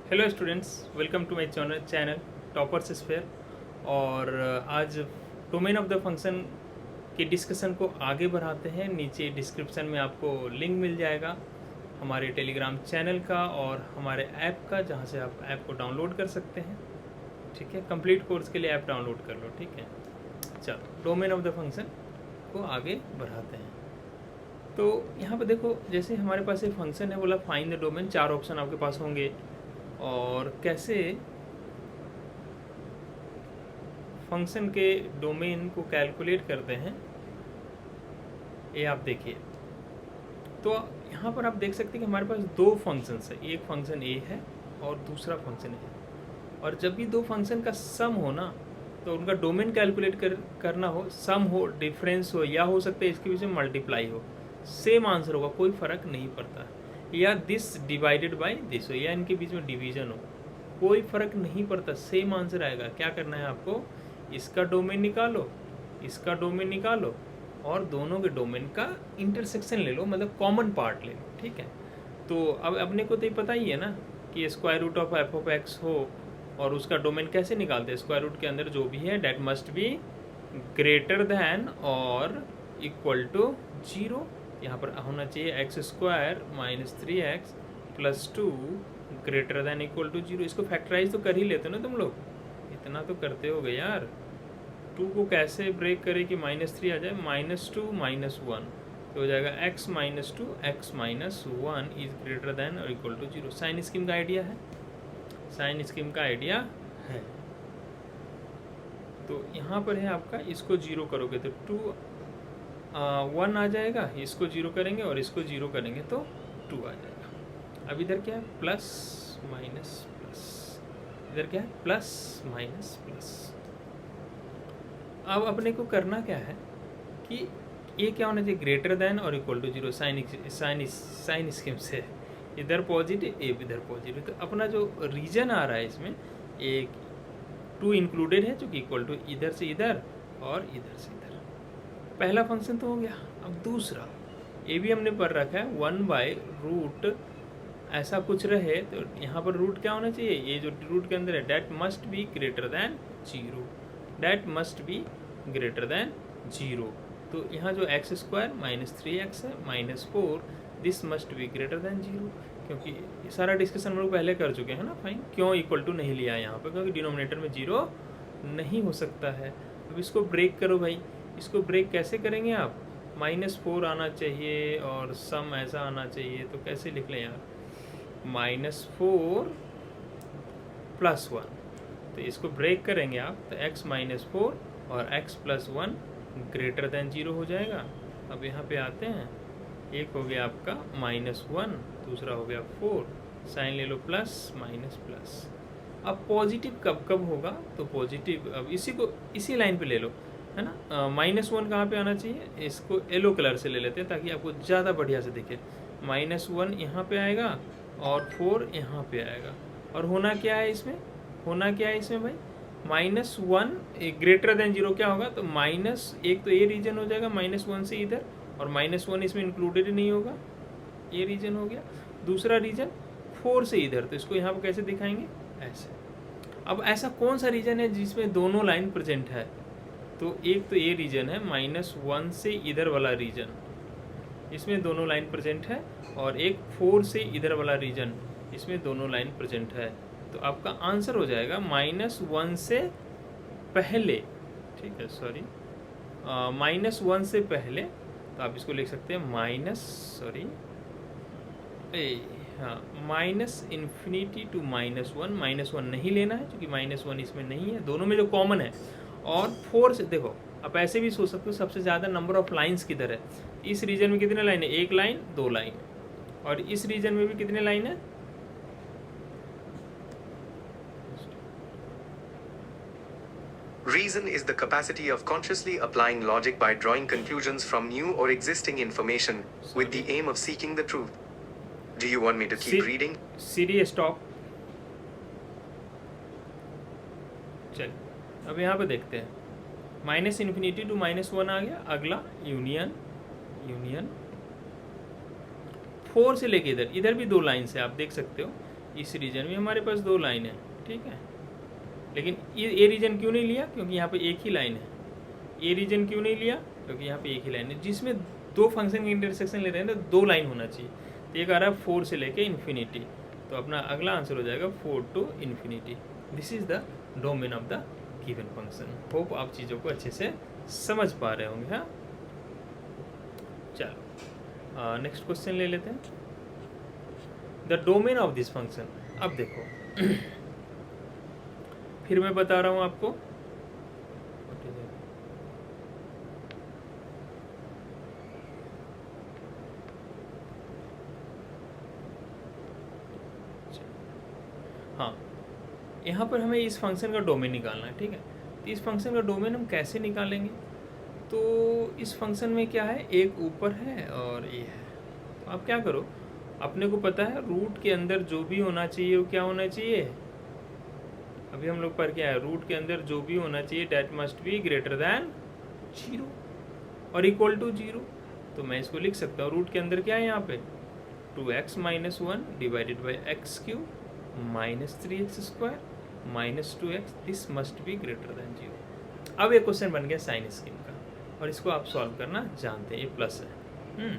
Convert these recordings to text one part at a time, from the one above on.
Hello students, welcome to my channel toppers sphere. और आज domain of the function के discussion को आगे बढ़ाते हैं। नीचे डिस्क्रिप्शन में आपको लिंक मिल जाएगा हमारे टेलीग्राम चैनल का और हमारे ऐप का, जहां से आप ऐप को डाउनलोड कर सकते हैं। ठीक है, कंप्लीट कोर्स के लिए ऐप डाउनलोड कर लो। ठीक है, चलो डोमेन ऑफ द फंक्शन को आगे बढ़ाते हैं। तो यहाँ पे देखो, जैसे हमारे पास एक फंक्शन है, बोला फाइंड द डोमेन। 4 ऑप्शन आपके पास होंगे और कैसे फंक्शन के डोमेन को कैलकुलेट करते हैं ये आप देखिए। तो यहाँ पर आप देख सकते हैं कि हमारे पास 2 फंक्शंस है, एक फंक्शन ए है और दूसरा फंक्शन ए। और जब भी 2 फंक्शन का सम हो ना, तो उनका डोमेन कैलकुलेट करना हो, सम हो, डिफरेंस हो, या हो सकता है इसके बीच में मल्टीप्लाई हो, सेम आंसर होगा, कोई फर्क नहीं पड़ता। या दिस डिवाइडेड बाय दिस हो, या इनके बीच में डिवीजन हो, कोई फर्क नहीं पड़ता, सेम आंसर आएगा। क्या करना है आपको, इसका डोमेन निकालो, इसका डोमेन निकालो और दोनों के डोमेन का इंटरसेक्शन ले लो, मतलब कॉमन पार्ट ले लो। ठीक है, तो अब अपने को तो ये पता ही है ना कि square root of F of X हो और उसका डोमेन कैसे निकालते हैं। स्क्वायर रूट के अंदर जो भी है that must be greater than और इक्वल टू 0। यहाँ पर होना चाहिए X square minus 3x plus 2 greater than equal to 0। इसको फैक्टराइज तो कर ही लेते हो ना तुम लोग, इतना तो करते होगे यार। 2 को कैसे ब्रेक करें कि -3 आ जाए, -2 -1 तो हो जाएगा x minus 2 x minus 1 is greater than और इक्वल टू 0। साइन स्कीम का आइडिया है, साइन स्कीम का आइडिया है। तो यहाँ पर है आपका, इसको 0 करोगे तो 1 आ जाएगा, इसको 0 करेंगे और इसको 0 करेंगे तो 2 आ जाएगा। अब इधर क्या है, प्लस माइनस प्लस, इधर क्या है, प्लस माइनस प्लस। अब अपने को करना क्या है कि ये क्या होना चाहिए, ग्रेटर दैन और इक्वल टू 0। साइन स्कीम से इधर पॉजिटिव इधर पॉजिटिव, तो अपना जो रीजन आ रहा है इसमें एक 2 इंक्लूडेड है, जो कि इक्वल टू इधर से इधर और इधर से इधर। पहला फंक्शन तो हो गया। अब दूसरा, ये भी हमने पढ़ रखा है, 1/रूट ऐसा कुछ रहे तो यहाँ पर रूट क्या होना चाहिए, ये जो रूट के अंदर है that must be greater than 0, that must be greater than 0। तो यहाँ जो एक्स स्क्वायर माइनस 3x है minus 4, this must be greater than 0। क्योंकि ये सारा डिस्कशन हम लोग पहले कर चुके हैं ना। फाइन, क्यों इक्वल टू नहीं लिया यहाँ पर, क्योंकि डिनोमिनेटर में 0 नहीं हो सकता है। अब इसको ब्रेक करो भाई, इसको ब्रेक कैसे करेंगे आप, -4 आना चाहिए और सम ऐसा आना चाहिए, तो कैसे लिख लें यार, -4 + 1। तो इसको ब्रेक करेंगे आप तो x माइनस 4 और x + 1 ग्रेटर दैन 0 हो जाएगा। अब यहाँ पे आते हैं, एक हो गया आपका -1, दूसरा हो गया 4, साइन ले लो प्लस माइनस प्लस। अब पॉजिटिव कब कब होगा, तो पॉजिटिव अब इसी को इसी लाइन पे ले लो, है ना। -1 कहाँ पे आना चाहिए, इसको येलो कलर से ले लेते हैं ताकि आपको ज़्यादा बढ़िया से दिखे। -1 यहाँ पे आएगा और 4 यहाँ पे आएगा। और होना क्या है इसमें, होना क्या है इसमें भाई, -1 ग्रेटर दैन 0 क्या होगा, तो माइनस एक तो ये रीजन हो जाएगा -1 से इधर, और -1 इसमें इंक्लूडेड नहीं होगा, ये रीजन हो गया। दूसरा रीजन 4 से इधर, तो इसको यहाँ पर कैसे दिखाएंगे, ऐसे। अब ऐसा कौन सा रीजन है जिसमें दोनों लाइन प्रेजेंट है, तो एक तो ये रीजन है -1 से इधर वाला रीजन, इसमें दोनों लाइन प्रेजेंट है, और एक 4 से इधर वाला रीजन, इसमें दोनों लाइन प्रेजेंट है। तो आपका आंसर हो जाएगा -1 से पहले, ठीक है, सॉरी, -1 से पहले, तो आप इसको लिख सकते हैं -∞ to -1। -1 नहीं लेना है क्योंकि -1 इसमें नहीं है, दोनों में जो कॉमन है। और 4 से देखो, आप ऐसे भी सोच सकते हो सबसे ज़्यादा नंबर ऑफ लाइंस किधर है, इस रीजन में कितने लाइन है, 1 लाइन 2 लाइन, और इस रीजन में भी कितने लाइन है, Reason is the capacity of consciously applying logic by drawing conclusions from new or existing information with the aim of seeking the truth. Do you want me to keep reading? Siri stop. चल अब यहाँ पे देखते हैं, -∞ to -1 आ गया। अगला union, union 4 से लेके इधर, इधर भी 2 लाइन से आप देख सकते हो, इस रीजन में हमारे पास 2 लाइन है, ठीक है। लेकिन ये रीजन क्यों नहीं लिया? क्योंकि यहाँ पे एक ही लाइन है। ये रीजन क्यों नहीं लिया? क्योंकि यहाँ पे एक ही लाइन है। जिसमें 2 फंक्शन के इंटरसेक्शन ले रहे हैं तो 2 लाइन होना चाहिए। तो एक आ रहा है 4 से लेके इन्फिनिटी, तो अपना अगला आंसर हो जाएगा 4 to infinity. This is the domain of the given function. Hope आप चीज़ों को अच्छे से समझ पा रहे होंगे। हाँ, चलो नेक्स्ट क्वेश्चन ले लेते हैं। The domain of this function. अब देखो फिर मैं बता रहा हूं आपको, हाँ, यहाँ पर हमें इस फंक्शन का डोमेन निकालना है, ठीक है। तो इस फंक्शन का डोमेन हम कैसे निकालेंगे? तो इस फंक्शन में क्या है, एक ऊपर है और ये है। तो आप क्या करो, अपने को पता है रूट के अंदर जो भी होना चाहिए वो क्या होना चाहिए, अभी हम लोग पर क्या है, रूट के अंदर जो भी होना चाहिए that must be greater than 0 और इक्वल टू 0। तो मैं इसको लिख सकता हूँ, रूट के अंदर क्या है यहाँ पे 2x - 1 divided by x cube minus 3x square minus 2x, this must be greater than 0। अब ये क्वेश्चन बन गया साइन स्कीम का और इसको आप सॉल्व करना जानते हैं, ये प्लस है।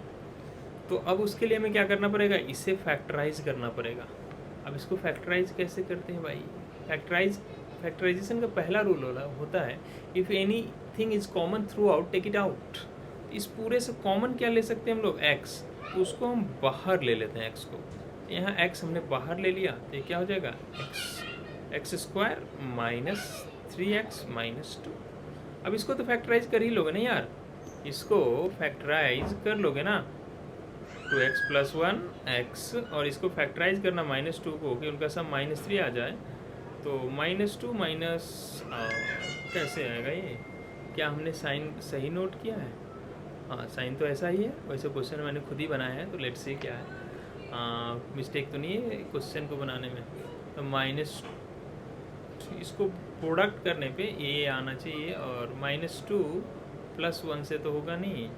तो अब उसके लिए हमें क्या करना पड़ेगा, इसे फैक्टराइज करना पड़ेगा। अब इसको फैक्टराइज कैसे करते हैं भाई? फैक्टराइजेशन का पहला रूल होता है if anything is common throughout take it out. इस पूरे से कॉमन क्या ले सकते हैं हम लोग, x, तो उसको हम बाहर ले लेते हैं x को। यहाँ x हमने बाहर ले लिया तो ये क्या हो जाएगा x square minus 3x minus 2। अब इसको तो फैक्टराइज कर ही लोगे ना यार, इसको फैक्टराइज कर लोगे ना, 2x + 1 x और इसको फैक्टराइज करना -2 को कि उनका सब -3 आ जाए, तो -2 माइनस कैसे आएगा ये? क्या हमने साइन सही नोट किया है? हाँ, साइन तो ऐसा ही है। वैसे क्वेश्चन मैंने खुद ही बनाया है, तो लेट्स सी क्या है, मिस्टेक तो नहीं है क्वेश्चन को बनाने में। तो माइनस इसको प्रोडक्ट करने पे ये आना चाहिए और -2 + 1 से तो होगा नहीं।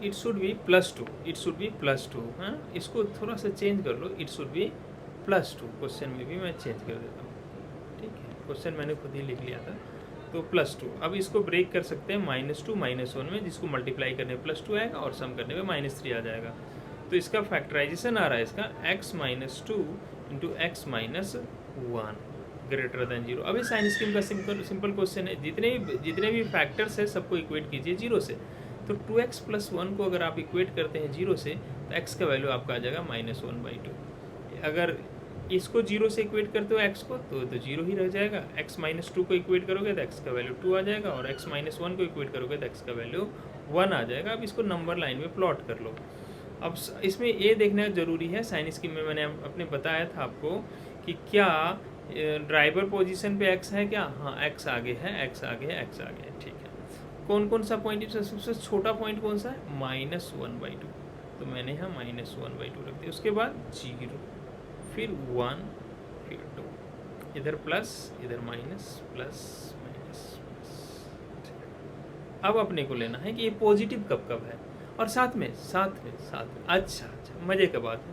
It should B +2, it should B +2। हाँ, इसको थोड़ा सा चेंज कर लो, इट शुड बी +2। क्वेश्चन में भी मैं चेंज कर देता हूँ, ठीक है। क्वेश्चन मैंने खुद ही लिख लिया था, तो +2। अब इसको ब्रेक कर सकते हैं -2 - 1 में, जिसको मल्टीप्लाई करने पे +2 आएगा और सम करने पे -3 आ जाएगा। तो इसका फैक्टराइजेशन आ रहा है इसका x - 2 × x - 1 ग्रेटर दैन 0। अब ये साइन स्कीम का सिंपल क्वेश्चन है, जितने भी फैक्टर्स है सबको इक्वेट कीजिए 0 से। तो 2x + 1 को अगर आप इक्वेट करते हैं 0 से तो x का वैल्यू आपका आ जाएगा -1/2। अगर इसको 0 से इक्वेट करते हो x को तो 0 ही रह जाएगा। x - 2 को इक्वेट करोगे तो x का वैल्यू 2 आ जाएगा और x - 1 को इक्वेट करोगे तो x का वैल्यू 1 आ जाएगा। अब इसको नंबर लाइन में प्लॉट कर लो। अब इसमें ये देखना जरूरी है, साइन स्कीम में मैंने अपने बताया था आपको कि क्या ड्राइवर पोजीशन पे x है क्या? हाँ, x आगे है, x आगे है, x आगे है, ठीक है। कौन कौन सा पॉइंट, सबसे छोटा पॉइंट कौन सा है, -1/2, तो मैंने यहाँ -1/2 रख दिया। उसके बाद 0, फिर 1, फिर 2, इधर प्लस इधर माइनस, प्लस माइनस प्लस। अब अपने को लेना है कि ये पॉजिटिव कब कब है, और साथ में अच्छा मजे का बात है,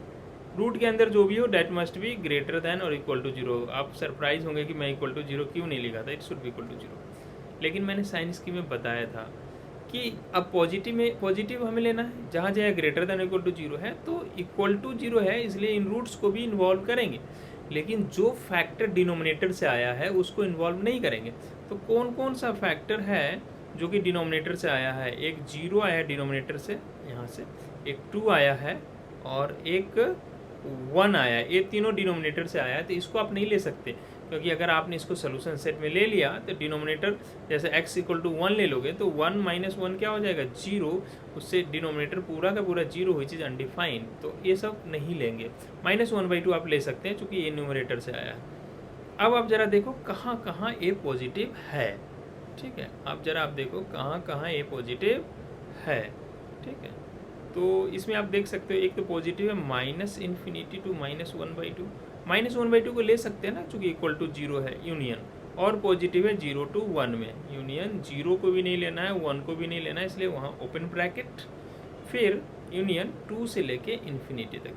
रूट के अंदर जो भी हो that must be greater than और इक्वल टू 0। आप सरप्राइज होंगे कि मैं इक्वल टू 0 क्यों नहीं लिखा था, it should be equal to 0। लेकिन मैंने साइन स्कीम में बताया था कि अब पॉजिटिव हमें लेना है, जहाँ जहाँ ग्रेटर दैन इक्वल टू 0 है तो इक्वल टू 0 है, इसलिए इन रूट्स को भी इन्वॉल्व करेंगे। लेकिन जो फैक्टर डिनोमिनेटर से आया है उसको इन्वॉल्व नहीं करेंगे। तो कौन कौन सा फैक्टर है जो कि डिनोमिनेटर से आया है? एक 0 आया है डिनोमिनेटर से, यहाँ से एक 2 आया है और एक 1 आया है। ये तीनों डिनोमिनेटर से आया है, तो इसको आप नहीं ले सकते, क्योंकि अगर आपने इसको सोल्यूशन सेट में ले लिया तो डिनोमिनेटर जैसे x = 1 ले लोगे तो 1 - 1 क्या हो जाएगा, 0। उससे डिनोमिनेटर पूरा का पूरा 0 हुई चीज़ अनडिफाइंड, तो ये सब नहीं लेंगे। -1/2 आप ले सकते हैं चूँकि ये न्यूमरेटर से आया है। अब आप ज़रा देखो कहाँ कहाँ ए पॉजिटिव है, ठीक है। आप ज़रा आप देखो कहाँ कहाँ ए पॉजिटिव है, ठीक है। तो इसमें आप देख सकते हो एक तो पॉजिटिव है -∞ to -1/2। -1/2 को ले सकते हैं ना, चूँकि इक्वल टू 0 है यूनियन, और पॉजिटिव है 0 to 1 में यूनियन। 0 को भी नहीं लेना है, 1 को भी नहीं लेना है, इसलिए वहाँ ओपन ब्रैकेट, फिर यूनियन टू से लेके इन्फिनिटी तक,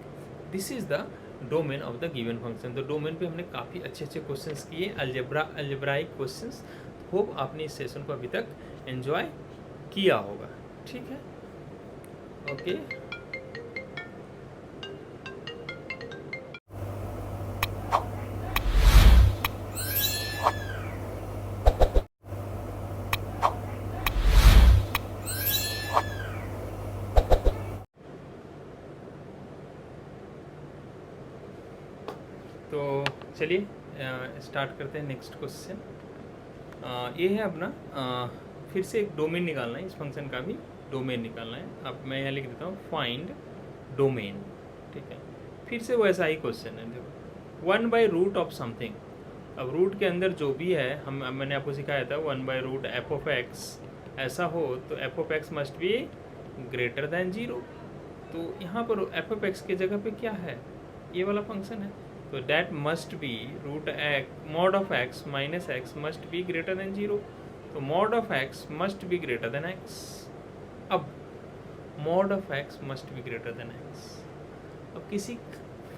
this is the domain of the given function. तो डोमेन पे हमने काफ़ी अच्छे अच्छे क्वेश्चंस किए, अलजेब्राइक क्वेश्चंस। होप आपने इस सेशन को अभी तक एंजॉय किया होगा। ठीक है, ओके। तो चलिए स्टार्ट करते हैं नेक्स्ट क्वेश्चन। ये है अपना फिर से एक डोमेन निकालना है, इस फंक्शन का भी डोमेन निकालना है। अब मैं यहाँ लिख देता हूँ फाइंड डोमेन। ठीक है, फिर से वो ऐसा ही क्वेश्चन है। देखो 1/रूट ऑफ समथिंग। अब रूट के अंदर जो भी है, मैंने आपको सिखाया था 1/रूट एफ ऑफ एक्स ऐसा हो तो F of x must be greater than 0। तो यहाँ पर एफ ऑफ एक्स की जगह पे क्या है, ये वाला फंक्शन है। तो that must be root mod of x minus x must be greater than 0। तो mod of x must be greater than x. अब mod of x must be greater than x. अब किसी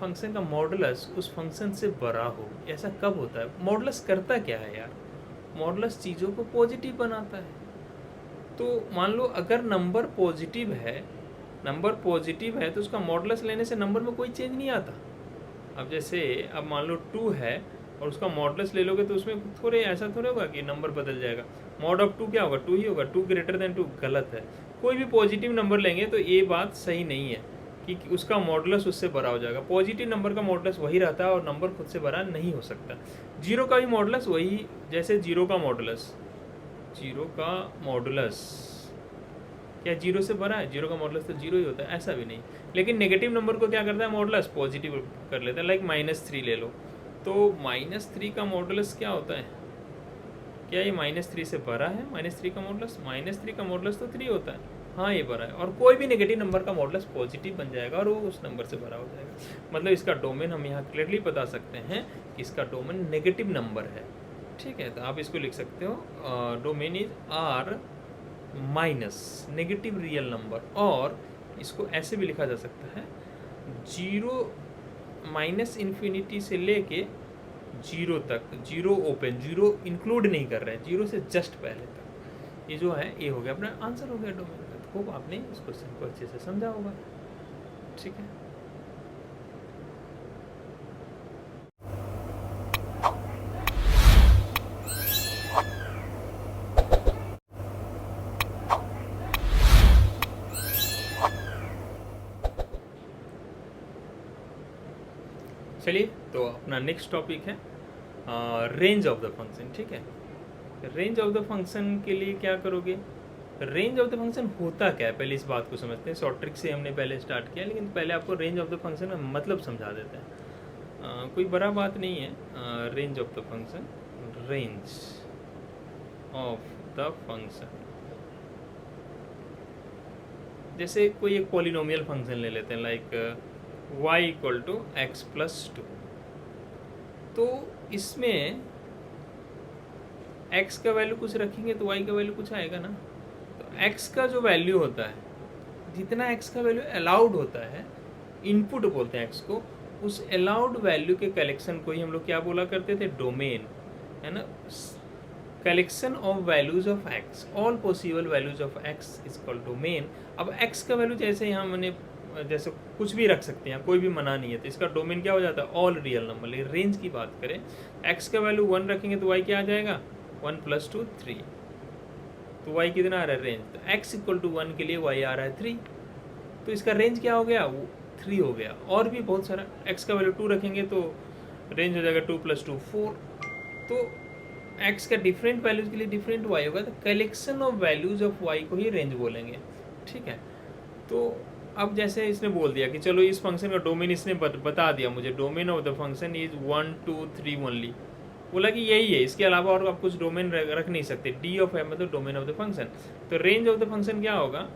फंक्शन का modulus उस function से बड़ा हो, ऐसा कब होता है? मॉडुलस करता क्या है यार? मॉडुलस चीज़ों को पॉजिटिव बनाता है। तो मान लो अगर नंबर पॉजिटिव है, तो उसका मॉडुलस लेने से नंबर में कोई चेंज नहीं आता। अब जैसे अब मान लो 2 है और उसका मॉडुलस ले लोगे तो उसमें थोड़े ऐसा थोड़ा होगा कि नंबर बदल जाएगा। मॉड ऑफ 2 क्या होगा? 2 ही होगा। 2 ग्रेटर देन 2 गलत है। कोई भी पॉजिटिव नंबर लेंगे तो ये बात सही नहीं है कि उसका मॉडुलस उससे बड़ा हो जाएगा। पॉजिटिव नंबर का मॉडुलस वही रहता है और नंबर खुद से बड़ा नहीं हो सकता। 0 का भी मॉडुलस वही, जैसे 0 का मॉडुलस क्या 0 से बड़ा है? 0 का मॉडुलस तो 0 ही होता है, ऐसा भी नहीं। लेकिन नेगेटिव नंबर को क्या करता है मॉडुलस? पॉजिटिव कर लेता है। लाइक -3 ले लो, तो -3 का मॉडुलस क्या होता है? क्या ये -3 से बड़ा है? -3 का मॉडुलस तो 3 होता है। हाँ, ये बड़ा है। और कोई भी नेगेटिव नंबर का मॉडुलस पॉजिटिव बन जाएगा और वो उस नंबर से बड़ा हो जाएगा। मतलब इसका डोमेन हम यहाँ क्लियरली बता सकते हैं कि इसका डोमेन नेगेटिव नंबर है। ठीक है, तो आप इसको लिख सकते हो domain is R minus negative real number. और इसको ऐसे भी लिखा जा सकता है 0 -इन्फिनिटी से लेके 0 तक, 0 ओपन, 0 इंक्लूड नहीं कर रहे हैं, 0 से जस्ट पहले तक। ये जो है ये हो गया अपना आंसर हो गया डोमेन का। तो होप आपने इस क्वेश्चन को अच्छे से समझा होगा। ठीक है, चलिए तो अपना नेक्स्ट टॉपिक है रेंज ऑफ द फंक्शन। ठीक है, रेंज ऑफ द फंक्शन के लिए क्या करोगे? रेंज ऑफ द फंक्शन होता क्या है, पहले इस बात को समझते हैं। शॉर्ट ट्रिक से हमने पहले स्टार्ट किया, लेकिन पहले आपको रेंज ऑफ द फंक्शन का मतलब समझा देते हैं। कोई बड़ा बात नहीं है। Range of the function, range of the function, जैसे कोई एक पॉलिनोमियल फंक्शन ले लेते हैं, लाइक y = x+2। तो इसमें x का वैल्यू कुछ रखेंगे तो y का वैल्यू कुछ आएगा ना। तो x का जो वैल्यू होता है, जितना x का वैल्यू अलाउड होता है, इनपुट बोलते हैं x को, उस अलाउड वैल्यू के कलेक्शन को ही हम लोग क्या बोला करते थे? डोमेन, है ना। Collection of values of x, all possible values of x is called domain. अब x का वैल्यू जैसे यहाँ मैंने जैसे कुछ भी रख सकते हैं, कोई भी मना नहीं है, तो इसका डोमेन क्या हो जाता है? All real number. लेकिन रेंज की बात करें, x का वैल्यू 1 रखेंगे तो y क्या आ जाएगा? 1 + 2 3। तो y कितना आ रहा है? रेंज। तो x = 1 के लिए y आ रहा है 3। तो इसका रेंज क्या हो गया? वो 3 हो गया। और भी बहुत सारा, x का वैल्यू 2 रखेंगे तो रेंज हो जाएगा 2 + 2 4। तो x का डिफरेंट वैल्यूज के लिए डिफरेंट y होगा। तो collection of values of y को ही रेंज बोलेंगे। ठीक है, तो अब जैसे इसने बोल दिया कि चलो इस फंक्शन का डोमेन इसने बता दिया मुझे, domain of the function is 1 2 3 only. बोला कि यही है, इसके अलावा और आप कुछ डोमेन रख नहीं सकते। डी ऑफ है मतलब डोमेन ऑफ द फंक्शन। तो रेंज ऑफ द फंक्शन क्या होगा?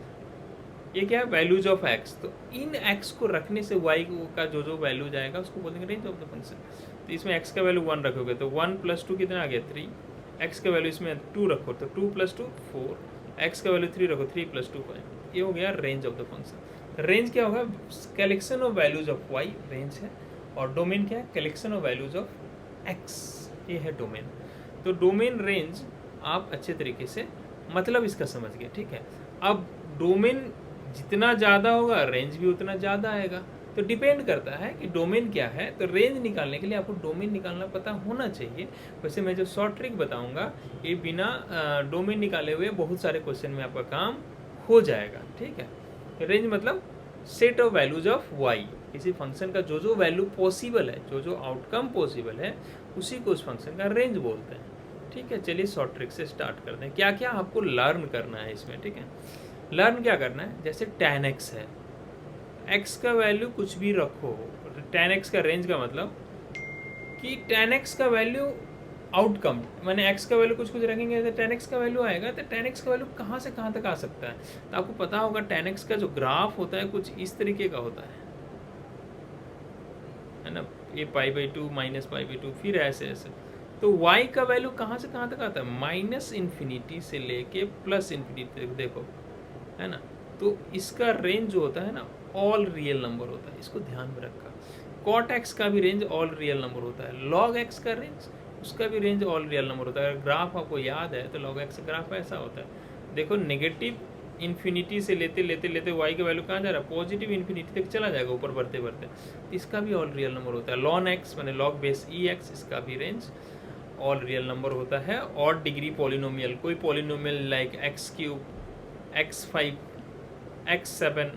ये क्या है? Values of x. तो इन एक्स को रखने से वाई का जो वैल्यू जाएगा उसको बोलेंगे रेंज ऑफ द फंक्शन। तो इसमें एक्स का वैल्यू 1 रखोगे तो 1 + 2 कितना आ गया? 3। एक्स का वैल्यू इसमें 2 रखो तो 2 + 2 4। एक्स का वैल्यू 3 रखो, 3 + 2 5। ये हो गया range of the function. Range क्या होगा, collection of values of Y range है, और डोमेन क्या है, collection of values of X, ये है डोमेन। तो डोमेन रेंज आप अच्छे तरीके से मतलब इसका समझ गए, ठीक है। अब डोमेन जितना ज़्यादा होगा रेंज भी उतना ज़्यादा आएगा, तो डिपेंड करता है कि डोमेन क्या है। तो रेंज निकालने के लिए आपको डोमेन निकालना पता होना चाहिए। वैसे मैं जो शॉर्ट ट्रिक बताऊंगा ये बिना डोमेन निकाले हुए बहुत सारे क्वेश्चन में आपका काम हो जाएगा, ठीक है। तो रेंज मतलब set of values of Y, किसी फंक्शन का जो जो वैल्यू पॉसिबल है, जो जो आउटकम पॉसिबल है, उसी को उस फंक्शन का रेंज बोलते हैं, ठीक है। चलिए शॉर्ट ट्रिक से स्टार्ट करते हैं। क्या क्या आपको लर्न करना है इसमें, ठीक है। लर्न क्या करना है, जैसे tan x है, x का वैल्यू कुछ भी रखो, tan x का रेंज का मतलब कि tan x का वैल्यू आउटकम, मैंने x का वैल्यू कुछ कुछ रखेंगे तो tan x का वैल्यू आएगा, तो tan x का वैल्यू कहाँ से कहाँ तक आ सकता है। तो आपको पता होगा tan x का जो ग्राफ होता है कुछ इस तरीके का होता है ना, ये π/2 माइनस π/2 फिर ऐसे ऐसे। तो y का वैल्यू कहाँ से कहाँ तक आता है, -∞ से लेके +∞ तक, देखो है ना। तो इसका रेंज जो होता है ना ऑल रियल नंबर होता है, इसको ध्यान में रखा। cot x का भी रेंज ऑल रियल नंबर होता है, log x का रेंज उसका भी रेंज ऑल रियल नंबर होता है। अगर ग्राफ आपको याद है तो log x का ग्राफ ऐसा होता है, देखो नेगेटिव इन्फिनिटी से लेते लेते लेते y का वैल्यू कहाँ जा रहा है, पॉजिटिव इन्फिनिटी तक चला जाएगा ऊपर बढ़ते बढ़ते, इसका भी ऑल रियल नंबर होता है। ln x मैंने log बेस ex, इसका भी रेंज ऑल रियल नंबर होता है। और डिग्री पॉलिनोमियल, कोई polynomial like x3, x5, x7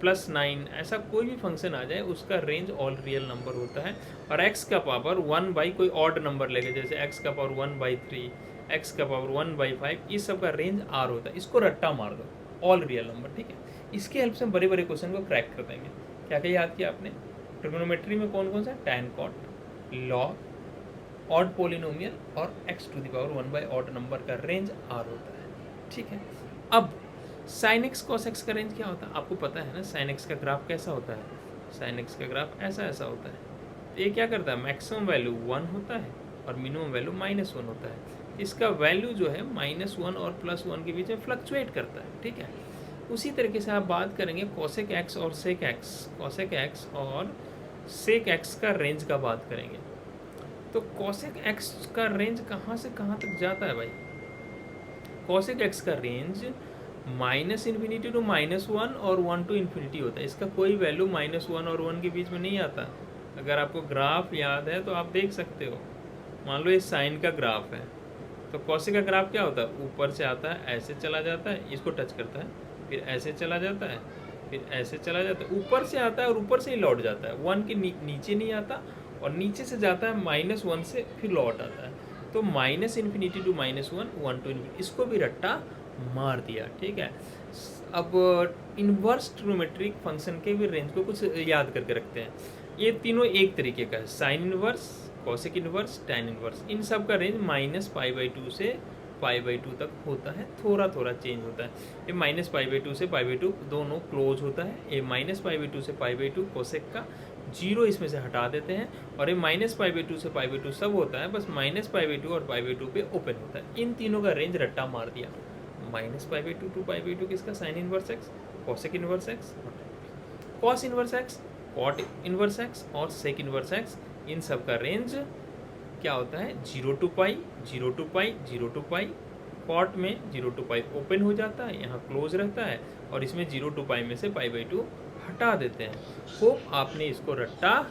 +9, ऐसा कोई भी फंक्शन आ जाए उसका रेंज ऑल रियल नंबर होता है। और x का पावर 1/, कोई ऑड नंबर लेके जैसे x का पावर 1/3, x का पावर 1/5, इस सब का रेंज r होता है। इसको रट्टा मार दो, ऑल रियल नंबर, ठीक है। इसके हेल्प से हम बड़े बड़े क्वेश्चन को क्रैक कर देंगे। क्या क्या याद किया आपने, ट्रिग्नोमेट्री में कौन कौन सा, tan cot, log, odd polynomial और x⁴ ऑड नंबर का रेंज r होता है, ठीक है। अब sin x cos x का रेंज क्या होता है, आपको पता है ना। sin x का ग्राफ कैसा होता है, sin x का ग्राफ ऐसा ऐसा होता है। तो ये क्या करता है, मैक्सिमम वैल्यू 1 होता है और मिनिमम वैल्यू -1 होता है। इसका वैल्यू जो है -1 और +1 के बीच में फ्लक्चुएट करता है, ठीक है। उसी तरीके से आप बात करेंगे cosec x और sec x, cosec x और sec x का रेंज का बात करेंगे। तो cosec x का रेंज कहाँ से कहाँ तक जाता है भाई, cosec x का रेंज -∞ to -1 और 1 to ∞ होता है। इसका कोई वैल्यू -1 और 1 के बीच में नहीं आता। अगर आपको ग्राफ याद है तो आप देख सकते हो। मान लो ये साइन का ग्राफ है, तो कॉसेक का ग्राफ क्या होता है, ऊपर से आता है ऐसे चला जाता है, इसको टच करता है, फिर ऐसे चला जाता है, फिर ऐसे चला जाता है, ऊपर से आता है और ऊपर से ही लौट जाता है। 1 के नीचे नहीं आता और नीचे से जाता है -1 से फिर लौट आता है। तो -∞ to -1, 1 to ∞, इसको भी रट्टा मार दिया, ठीक है। अब इन्वर्स ट्रिग्नोमेट्रिक फंक्शन के भी रेंज को कुछ याद करके रखते हैं। ये तीनों एक तरीके का है, sine inverse, cosec inverse, tan inverse. इन सब का रेंज -π/2 से π/2 तक होता है, थोड़ा थोड़ा चेंज होता है। ये -π/2 से π/2 दोनों क्लोज होता है। ये -π/2 से π/2 कॉसेक का 0 इसमें से हटा देते हैं, और ये -π/2 से π/2 सब होता है, बस -π/2 और π/2 पे ओपन होता है। इन तीनों का रेंज रट्टा मार दिया। -π/2 to π/2 किसका, sine inverse X, cosec inverse X, cos inverse X, cot inverse X और सेक इन्वर्स एक्स। इन सब का रेंज क्या होता है, 0 to π, 0 to π, 0 to π। कॉट में 0 to π ओपन हो जाता है, यहाँ क्लोज रहता है, और इसमें 0 to π में से π/2 हटा देते हैं। होप आपने इसको रट्टा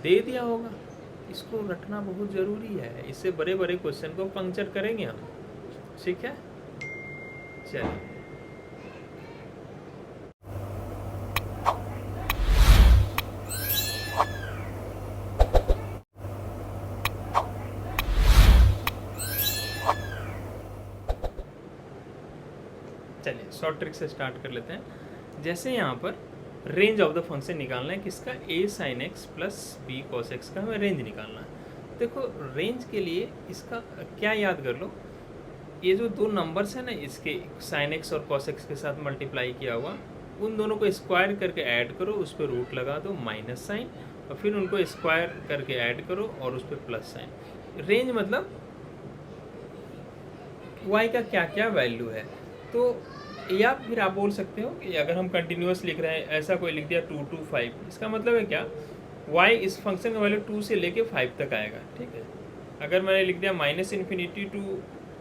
दे दिया होगा। इसको रटना बहुत ज़रूरी है, इससे बड़े बड़े क्वेश्चन को पंक्चर करेंगे हम, ठीक है। चलिए शॉर्ट ट्रिक से स्टार्ट कर लेते हैं। जैसे यहाँ पर रेंज ऑफ द फंक्शन निकालना है किसका, a sin x plus b cos x का हमें रेंज निकालना है। देखो रेंज के लिए इसका क्या याद कर लो, ये जो दो नंबर्स हैं ना, इसके sin x और cos x के साथ मल्टीप्लाई किया हुआ, उन दोनों को स्क्वायर करके ऐड करो, उस पर रूट लगा दो माइनस साइन, और फिर उनको स्क्वायर करके ऐड करो और उस पर प्लस साइन। रेंज मतलब y का क्या क्या वैल्यू है। तो या फिर आप बोल सकते हो कि अगर हम कंटिन्यूअस लिख रहे हैं, ऐसा कोई लिख दिया 2 to 5, इसका मतलब है क्या, y इस फंक्शन का वैल्यू 2 से लेके 5 तक आएगा, ठीक है। अगर मैंने लिख दिया -∞ to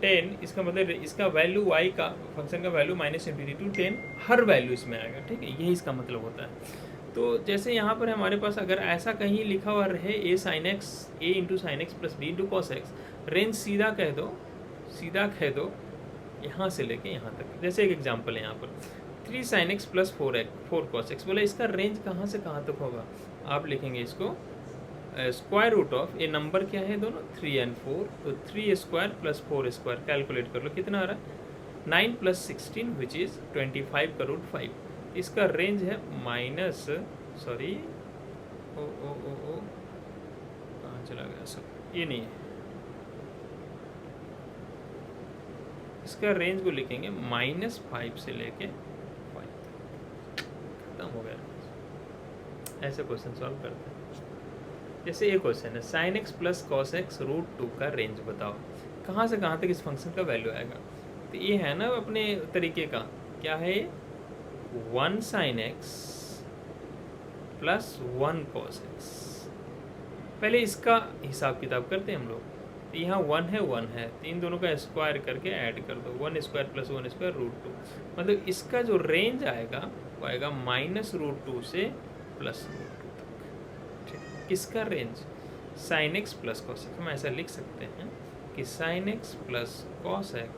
10, इसका मतलब इसका वैल्यू y का फंक्शन का वैल्यू -∞ to 10 हर वैल्यू इसमें आएगा, ठीक है, यही इसका मतलब होता है। तो जैसे यहाँ पर हमारे पास अगर ऐसा कहीं लिखा हुआ रहे a sin x a into sine x plus b into cos x, range सीधा कह दो यहाँ से लेके यहाँ तक। जैसे एक एग्जांपल है यहाँ पर 3 sin x plus 4 cos x, बोला इसका रेंज कहाँ से कहाँ तक होगा। आप लिखेंगे इसको square root of a number क्या है दोनों 3 and 4, तो 3 स्क्वायर प्लस 4 स्क्वायर कैलकुलेट कर लो कितना आ रहा है 9 + 16 विच इज़ 25 का रूट 5। इसका रेंज है माइनस सॉरी ओ कहाँ चला गया सब, ये नहीं है, इसका रेंज को लिखेंगे -5 से लेके 5 तक, खत्म हो गया। ऐसे क्वेश्चन सॉल्व करते हैं। जैसे एक क्वेश्चन है sin x plus cos x √2 का रेंज बताओ, कहाँ से कहाँ तक इस फंक्शन का वैल्यू आएगा। तो ये है ना अपने तरीके का, क्या है 1 sin x plus 1 cos x। पहले इसका हिसाब किताब करते हैं हम लोग। तो यहाँ 1 है, तो इन दोनों का स्क्वायर करके ऐड कर दो, 1 स्क्वायर प्लस 1 स्क्वायर √2, मतलब इसका जो रेंज आएगा वो आएगा -√2 से +√2 तक। ठीक, किसका range sin x plus cos x। हम ऐसा लिख सकते हैं कि sin x plus cos x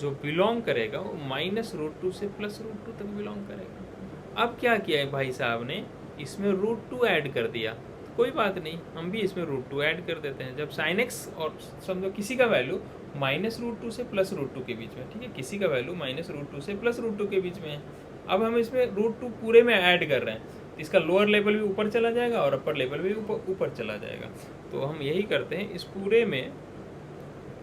जो बिलोंग करेगा वो -√2 से +√2 तक बिलोंग करेगा। अब क्या किया है भाई साहब ने, इसमें √2 ऐड कर दिया, कोई बात नहीं, हम भी इसमें √2 ऐड कर देते हैं। जब sin x और समझो किसी का वैल्यू -√2 से +√2 के बीच में, ठीक है, किसी का वैल्यू -√2 से +√2 के बीच में है। अब हम इसमें √2 पूरे में ऐड कर रहे हैं, तो इसका लोअर लेवल भी ऊपर चला जाएगा और अपर लेवल भी ऊपर चला जाएगा। तो हम यही करते हैं, इस पूरे में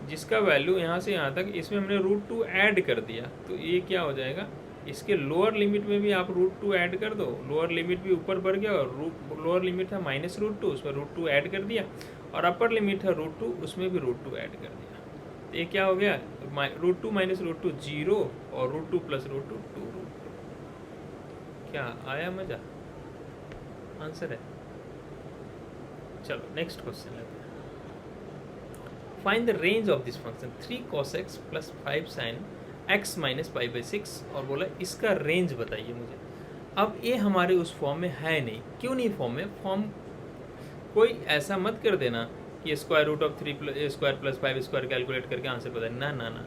जिसका वैल्यू यहाँ से यहाँ तक, इसमें हमने √2 ऐड कर दिया, तो ये क्या हो जाएगा, इसके लोअर लिमिट में भी आप √2 ऐड कर दो, लोअर लिमिट भी ऊपर बढ़ गया, और लोअर लिमिट था -√2, उसमें √2 ऐड कर दिया, और अपर लिमिट था √2, उसमें भी √2 ऐड कर दिया। तो ये क्या हो गया, √2 -√2 0 और √2 + √2 2 √2। क्या आया मजा, आंसर है। चलो नेक्स्ट क्वेश्चन लेते हैं। Find the range of this function 3 cos x plus 5 sin x minus π/6, और बोला इसका रेंज बताइए मुझे। अब ये हमारे उस फॉर्म में है नहीं, क्यों नहीं फॉर्म में, फॉर्म कोई ऐसा मत कर देना कि √3 स्क्वायर प्लस 5 स्क्वायर कैलकुलेट करके आंसर बताए, ना ना ना।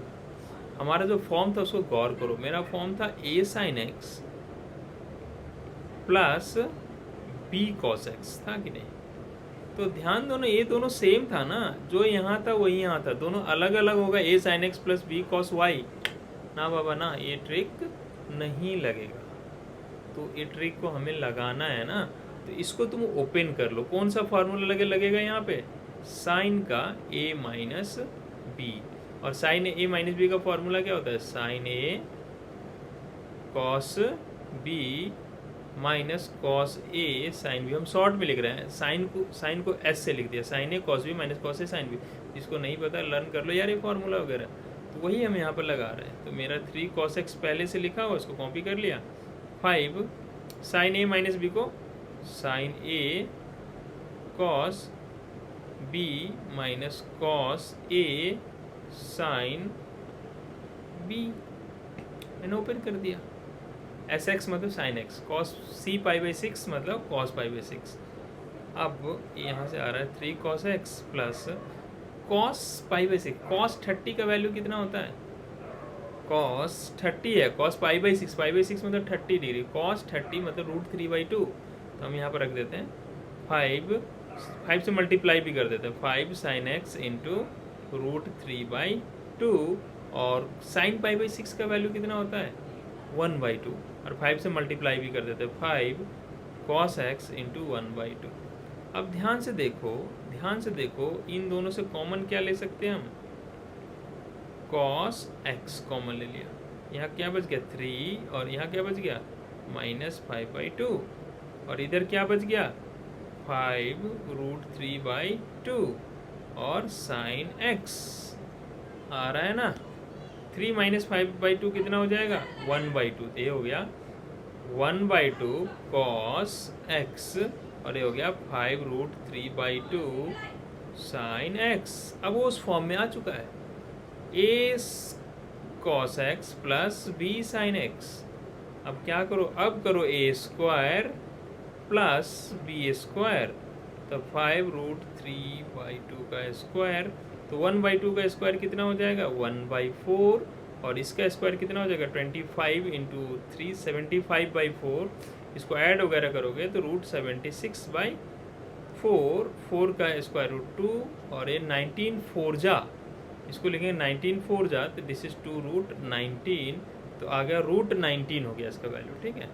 हमारा जो फॉर्म था उसको गौर करो। मेरा फॉर्म था a sin x plus b cos x, था कि नहीं। तो ध्यान दो ना, ये दोनों सेम था ना, जो यहाँ था वही यहाँ था, दोनों अलग अलग होगा a sin x plus b cos y, ना बाबा ना, ये ट्रिक नहीं लगेगा। तो ये ट्रिक को हमें लगाना है ना, तो इसको तुम ओपन कर लो। कौन सा फार्मूला लगेगा यहाँ पे, साइन का a माइनस बी, और साइन a माइनस बी का फार्मूला क्या होता है, साइन a कॉस b minus cos A sine B. हम शॉर्ट में लिख रहे हैं, साइन को एस से लिख दिया, sign A cos B minus cos A sine B. जिसको नहीं पता लर्न कर लो यार ये फार्मूला वगैरह, तो वही हम यहाँ पर लगा रहे हैं। तो मेरा 3 cos x पहले से लिखा हुआ, उसको कॉपी कर लिया। 5 साइन ए माइनस बी को sign A cos B minus cos A sine B, मैंने ओपन कर दिया। एस एक्स मतलब साइन एक्स, कॉस सी π/6 मतलब कॉस π/6। अब यहाँ से आ रहा है 3 cos x plus cos π/6। Cos 30 का वैल्यू कितना होता है, कॉस 30 है, कॉस π/6, π/6 मतलब 30 डिग्री, कॉस 30 मतलब √3/2। तो हम यहाँ पर रख देते हैं 5 से मल्टीप्लाई भी कर देते हैं, 5 sin x इंटू √3/2, और साइन π/6 का वैल्यू कितना होता है 1/2, और 5 से मल्टीप्लाई भी कर देते हैं, 5 cos x इंटू 1/2। अब ध्यान से देखो, इन दोनों से कॉमन क्या ले सकते हैं हम, cos x कॉमन ले लिया, यहाँ क्या बच गया 3, और यहाँ क्या बच गया -5/2, और इधर क्या बच गया 5 √3/2, और sin x आ रहा है ना, 3 माइनस 5/2 कितना हो जाएगा 1/2। तो ये हो गया 1/2 cos x और ये हो गया 5√3/2 sin x। अब वो उस फॉर्म में आ चुका है a cos x plus b sin x। अब क्या करो, अब करो a² प्लस b²। तो 5√3/2 का स्क्वायर, तो 1/2 का स्क्वायर कितना हो जाएगा 1/4 और इसका स्क्वायर कितना हो जाएगा 25 इंटू 3 75/4। इसको ऐड वगैरह करोगे तो √76/4, 4 का स्क्वायर √2 और ये 19 4 जा, इसको लिखेंगे 19 4 जा, तो दिस इज 2√19। तो आ गया √19 हो गया इसका वैल्यू। ठीक है,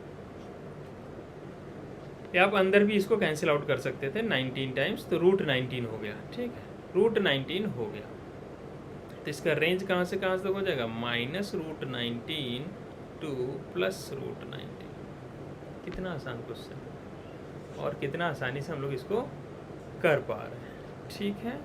या आप अंदर भी इसको कैंसिल आउट कर सकते थे 19 टाइम्स, तो √19 हो गया। ठीक है, √19 हो गया। तो इसका रेंज कहाँ से कहाँ तक हो जाएगा -√19 टू +√19। कितना आसान क्वेश्चन और कितना आसानी से हम लोग इसको कर पा रहे हैं। ठीक है।